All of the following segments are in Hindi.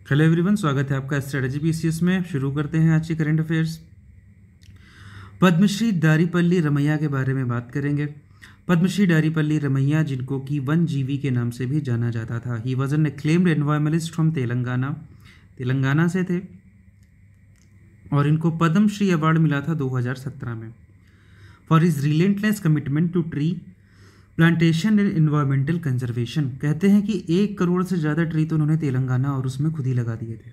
हेलो एवरीवन, स्वागत है आपका स्ट्रेटजी पीसीएस में। शुरू करते हैं आज की करंट अफेयर्स। पद्मश्री दारीपल्ली रमैया के बारे में बात करेंगे। पद्मश्री दारीपल्ली रमैया, जिनको कि वन जीवी के नाम से भी जाना जाता था, he was an acclaimed environmentalist from Telangana से थे और इनको पद्मश्री अवार्ड मिला था 2017 में for his relentless commitment to tree plantation and environmental conservation. कहते हैं कि 1 करोड़ से ज़्यादा ट्री तो उन्होंने तेलंगाना और उसमें खुद ही लगा दिए थे।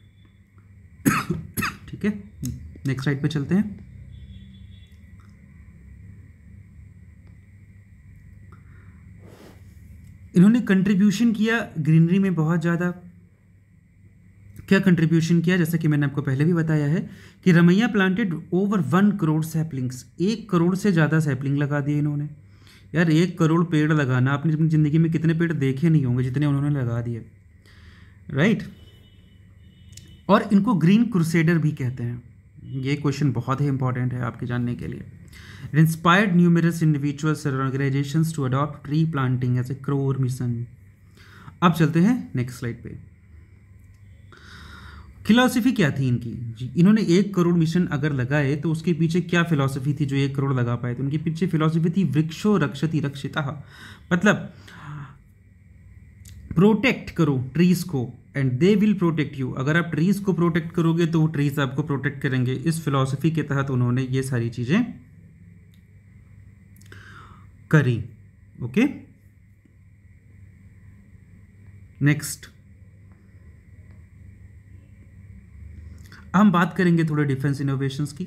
ठीक है, नेक्स्ट स्लाइड पे चलते हैं। इन्होंने कंट्रीब्यूशन किया ग्रीनरी में बहुत ज़्यादा। क्या कंट्रीब्यूशन किया? जैसा कि मैंने आपको पहले भी बताया है कि Ramaiah planted over 1 crore saplings. 1 crore से ज़्यादा सैपलिंग लगा दिए इन्होंने। यार 1 करोड़ पेड़ लगाना, आपने अपनी ज़िंदगी में कितने पेड़ देखे नहीं होंगे जितने उन्होंने लगा दिए, राइट। और इनको ग्रीन क्रूसेडर भी कहते हैं। ये क्वेश्चन बहुत ही इंपॉर्टेंट है आपके जानने के लिए। इट इंस्पायर्ड न्यूमरस इंडिविजुअल्स और organisations to adopt tree planting as a core mission. अब चलते हैं नेक्स्ट स्लाइड पे। फिलॉसफी क्या थी इनकी जी? इन्होंने 1 करोड़ मिशन अगर लगाए तो उसके पीछे क्या फिलॉसफी थी जो 1 करोड़ लगा पाए? तो उनके पीछे फिलॉसफी थी वृक्षो रक्षति रक्षितः, मतलब प्रोटेक्ट करो ट्रीज को and they will protect you. अगर आप ट्रीज को प्रोटेक्ट करोगे तो वो ट्रीज आपको प्रोटेक्ट करेंगे। इस फिलॉसफी के तहत उन्होंने ये सारी चीजें करी। ओके, नेक्स्ट हम बात करेंगे थोड़े डिफेंस इनोवेशंस की।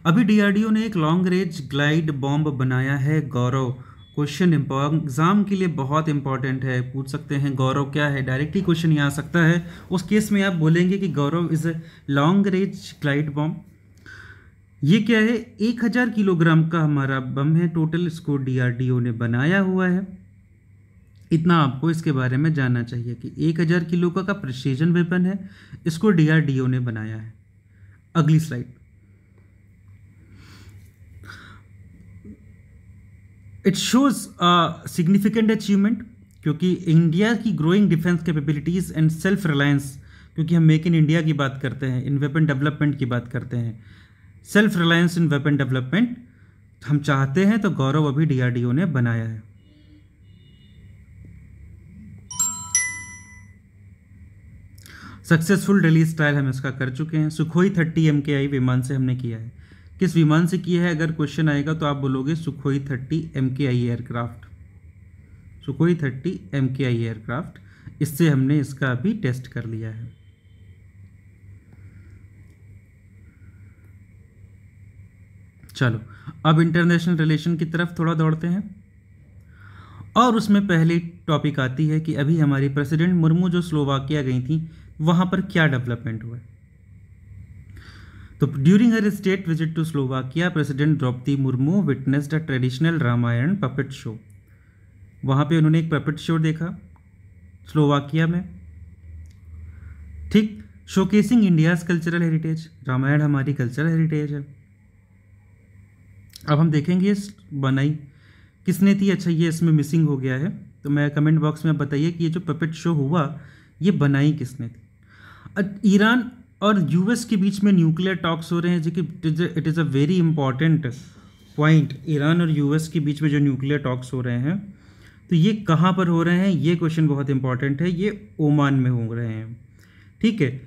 अभी डीआरडीओ ने एक लॉन्ग रेंज ग्लाइड बॉम्ब बनाया है, गौरव। क्वेश्चन एग्जाम के लिए बहुत इंपॉर्टेंट है, पूछ सकते हैं गौरव क्या है, डायरेक्टली क्वेश्चन यहाँ आ सकता है। उस केस में आप बोलेंगे कि Gaurav is a long range glide bomb. ये क्या है? 1000 किलोग्राम का हमारा बम है टोटल, इसको डीआरडीओ ने बनाया हुआ है। इतना आपको इसके बारे में जानना चाहिए कि 1000 किलो का प्रिसीजन वेपन है, इसको डीआरडीओ ने बनाया है। अगली slide. It shows significant achievement, क्योंकि इंडिया की growing defence capabilities and self reliance, क्योंकि हम मेक इन इंडिया की बात करते हैं, इन वेपन डेवलपमेंट की बात करते हैं, सेल्फ रिलायंस इन वेपन डेवलपमेंट हम चाहते हैं, तो गौरव अभी डीआरडीओ ने बनाया है। सक्सेसफुल रिलीज ट्रायल हम इसका कर चुके हैं। सुखोई 30 MKI विमान से हमने किया है। किस विमान से किया है? अगर क्वेश्चन आएगा तो आप बोलोगे Sukhoi 30 MKI aircraft. Sukhoi 30 MKI aircraft, इससे हमने इसका अभी टेस्ट कर लिया है। चलो अब इंटरनेशनल रिलेशन की तरफ थोड़ा दौड़ते हैं और उसमें पहली टॉपिक आती है कि अभी हमारी प्रेसिडेंट मुर्मू जो स्लोवाकिया गई थी, वहां पर क्या डेवलपमेंट हुआ। तो during her state visit to Slovakia, president Droupadi Murmu witnessed a traditional Ramayan puppet show. वहां पे उन्होंने एक पपेट शो देखा स्लोवाकिया में, ठीक, showcasing India's cultural heritage. Ramayan हमारी कल्चरल हेरिटेज है। अब हम देखेंगे इस बनाई किसने थी। अच्छा, ये इसमें मिसिंग हो गया है, तो मैं कमेंट बॉक्स में बताइए कि ये जो पपेट शो हुआ ये बनाई किसने थी। ईरान और यूएस के बीच में न्यूक्लियर टॉक्स हो रहे हैं, जो कि it is a very important point. Iran और यूएस के बीच में जो न्यूक्लियर टॉक्स हो रहे हैं, तो ये कहाँ पर हो रहे हैं? ये क्वेश्चन बहुत इंपॉर्टेंट है। ये ओमान में हो रहे हैं, ठीक है।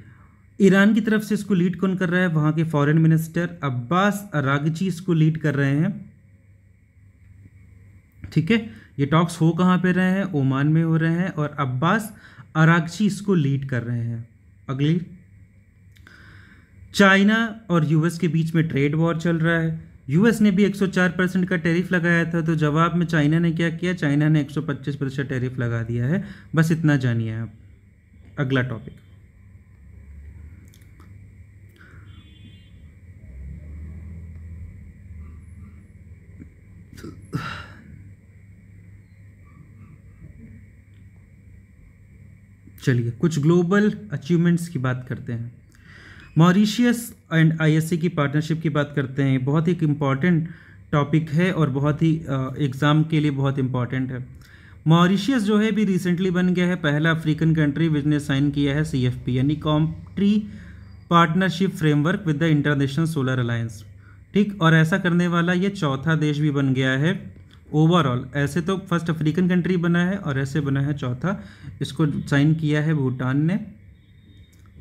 ईरान की तरफ से इसको लीड कौन कर रहा है? वहाँ के फॉरेन मिनिस्टर अब्बास अरागची इसको लीड कर रहे हैं, ठीक है। ये टॉक्स हो कहाँ पे रहे हैं? ओमान में हो रहे हैं और अब्बास अरागची इसको लीड कर रहे हैं। अगली, चाइना और यूएस के बीच में ट्रेड वॉर चल रहा है। यूएस ने भी 104% का टैरिफ लगाया था, तो जवाब में चाइना ने क्या किया? चाइना ने 125% टैरिफ लगा दिया है। बस इतना जानिए आप। अगला टॉपिक, चलिए कुछ ग्लोबल अचीवमेंट्स की बात करते हैं। मॉरिशियस एंड आईएससी की पार्टनरशिप की बात करते हैं। बहुत ही इम्पॉर्टेंट टॉपिक है और बहुत ही एग्ज़ाम के लिए बहुत इंपॉर्टेंट है। मॉरिशियस जो है भी रिसेंटली बन गया है पहला अफ्रीकन कंट्री जिसने साइन किया है CFP यानी country partnership framework with the international solar alliance. ठीक, और ऐसा करने वाला ये चौथा देश भी बन गया है ओवरऑल। ऐसे तो फर्स्ट अफ्रीकन कंट्री बना है और ऐसे बना है चौथा। इसको साइन किया है भूटान ने,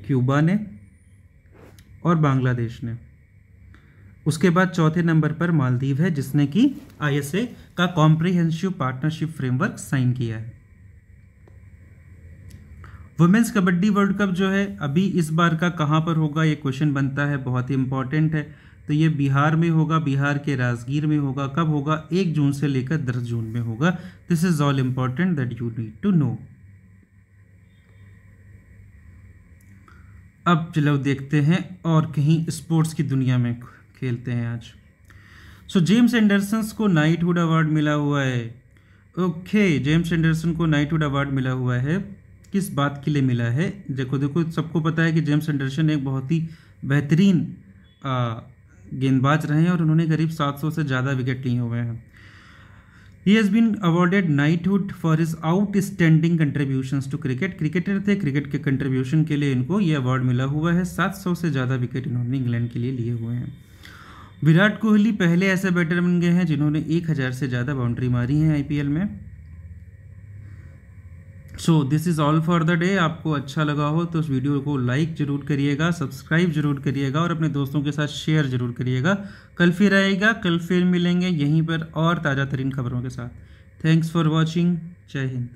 क्यूबा ने और बांग्लादेश ने। उसके बाद चौथे नंबर पर मालदीव है जिसने कि ISA का कॉम्प्रिहेंसिव पार्टनरशिप फ्रेमवर्क साइन किया है। वुमेन्स कबड्डी वर्ल्ड कप जो है अभी इस बार का कहाँ पर होगा ये क्वेश्चन बनता है, बहुत ही इंपॉर्टेंट है। तो ये बिहार में होगा, बिहार के राजगीर में होगा। कब होगा? 1 जून से लेकर 10 जून में होगा। This is all important that you need to know. अब चलो देखते हैं और कहीं स्पोर्ट्स की दुनिया में खेलते हैं आज। सो जेम्स एंडरसन को नाइटहुड अवार्ड मिला हुआ है। ओके, जेम्स एंडरसन को नाइटहुड अवार्ड मिला हुआ है। किस बात के लिए मिला है? देखो सबको पता है कि जेम्स एंडरसन एक बहुत ही बेहतरीन गेंदबाज रहे हैं और उन्होंने करीब 700 से ज़्यादा विकेट लिए हुए हैं। He has been awarded knighthood for his outstanding contributions to cricket। Cricketer थे, क्रिकेट के कंट्रीब्यूशन के लिए इनको ये अवार्ड मिला हुआ है। 700 से ज़्यादा विकेट इन्होंने इंग्लैंड के लिए लिए हुए हैं। विराट कोहली पहले ऐसे बैटर बन गए हैं जिन्होंने 1000 से ज़्यादा बाउंड्री मारी है IPL में। So this is all for the day. आपको अच्छा लगा हो तो उस वीडियो को लाइक ज़रूर करिएगा, सब्सक्राइब जरूर करिएगा और अपने दोस्तों के साथ शेयर ज़रूर करिएगा। कल फिर आएगा, कल फिर मिलेंगे यहीं पर और ताज़ा तरीन खबरों के साथ। Thanks for watching. जय हिंद।